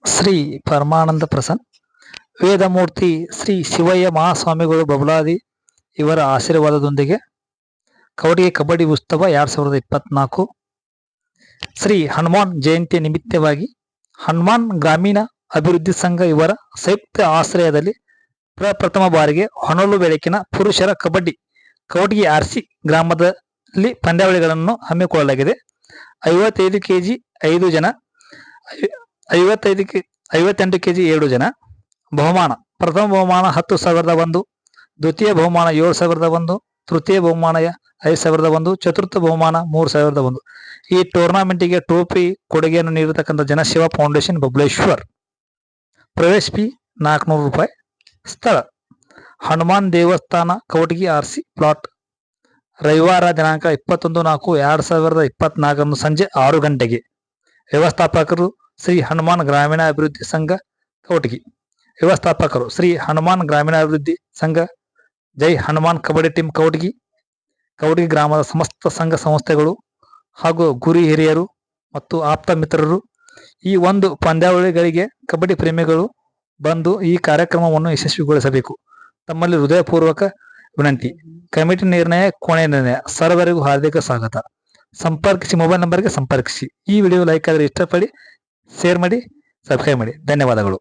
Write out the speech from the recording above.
ಶ್ರೀ ಪರಮಾನಂದ ಪ್ರಸನ್ನ ವೇದಮೂರ್ತಿ ಶ್ರೀ ಶಿವಯ್ಯ ಮಹಾಸ್ವಾಮಿಗಳು ಬಬಲಾದಿ ಇವರ ಆಶೀರ್ವಾದದೊಂದಿಗೆ ಕವಡಿಗೆ ಕಬಡ್ಡಿ ಉತ್ಸವ 2024 ಶ್ರೀ ಹನುಮಾನ್ ಜಯಂತಿ ನಿಮಿತ್ತವಾಗಿ ಹನುಮಾನ್ ಗ್ರಾಮೀಣ ಅಭಿವೃದ್ಧಿ ಸಂಘ ಇವರ ಸಂಯುಕ್ತ ಆಶ್ರಯದಲ್ಲಿ ಪ್ರಪ್ರಥಮ ಬಾರಿಗೆ ಹೊನಲು ಬೆಳಕಿನ ಪುರುಷರ ಕವಡಿಗೆ ಆರ್ಸಿ ಗ್ರಾಮದಲ್ಲಿ ಪಂದ್ಯಾವಳಿಗಳನ್ನು ಹಮ್ಮಿಕೊಳ್ಳಲಾಗಿದೆ. 55 ಕೆಜಿ 5 ಜನ, 58 ಕೆಜಿ 7 ಜನ. ಬಹುಮಾನ: ಪ್ರಥಮ ಬಹುಮಾನ 10,001, ದ್ವಿತೀಯ ಬಹುಮಾನ 7,001, ತೃತೀಯ ಬಹುಮಾನ 5,001, ಚತುರ್ಥ ಬಹುಮಾನ 3,001. ಈ ಟೂರ್ನಮೆಂಟಿಗೆ ಟ್ರೋಫಿ ಕೊಡುಗೆಯನ್ನು ನೀಡತಕ್ಕಂಥ ಜನಶಿವ ಫೌಂಡೇಶನ್ ಬಬಲೇಶ್ವರ್. ಪ್ರವೇಶ ಫೀ 400 ರೂಪಾಯಿ. ಸ್ಥಳ: ಹನುಮಾನ್ ದೇವಸ್ಥಾನ, ಕವಟಗಿ ಆರ್ಸಿ ಪ್ಲಾಟ್. ರವಿವಾರ ದಿನಾಂಕ 21/4/2024 ಸಂಜೆ 6 ಗಂಟೆಗೆ. ವ್ಯವಸ್ಥಾಪಕರು ಶ್ರೀ ಹನುಮಾನ್ ಗ್ರಾಮೀಣ ಅಭಿವೃದ್ಧಿ ಸಂಘ ಕವಟಗಿ. ವ್ಯವಸ್ಥಾಪಕರು ಶ್ರೀ ಹನುಮಾನ್ ಗ್ರಾಮೀಣಾಭಿವೃದ್ಧಿ ಸಂಘ, ಜೈ ಹನುಮಾನ್ ಕಬಡ್ಡಿ ಟೀಮ್ ಕವಟಗಿ ಗ್ರಾಮದ ಸಮಸ್ತ ಸಂಘ ಸಂಸ್ಥೆಗಳು ಹಾಗೂ ಗುರಿ ಹಿರಿಯರು ಮತ್ತು ಆಪ್ತ ಮಿತ್ರರು. ಈ ಒಂದು ಪಂದ್ಯಾವಳಿಗಳಿಗೆ ಕಬಡ್ಡಿ ಪ್ರೇಮಿಗಳು ಬಂದು ಈ ಕಾರ್ಯಕ್ರಮವನ್ನು ಯಶಸ್ವಿಗೊಳಿಸಬೇಕು. ತಮ್ಮಲ್ಲಿ ಹೃದಯಪೂರ್ವಕ ವಿನಂತಿ. ಕಮಿಟಿ ನಿರ್ಣಯ, ಕೊನೆ ನಿರ್ಣಯ. ಸರ್ವರಿಗೂ ಹಾರ್ದಿಕ ಸ್ವಾಗತ. ಸಂಪರ್ಕಿಸಿ, ಮೊಬೈಲ್ ನಂಬರ್ಗೆ ಸಂಪರ್ಕಿಸಿ. ಈ ವಿಡಿಯೋ ಲೈಕ್ ಆದರೆ ಇಷ್ಟಪಡಿ, ಶೇರ್ ಮಾಡಿ, ಸಬ್ಸ್ಕ್ರೈಬ್ ಮಾಡಿ. ಧನ್ಯವಾದಗಳು.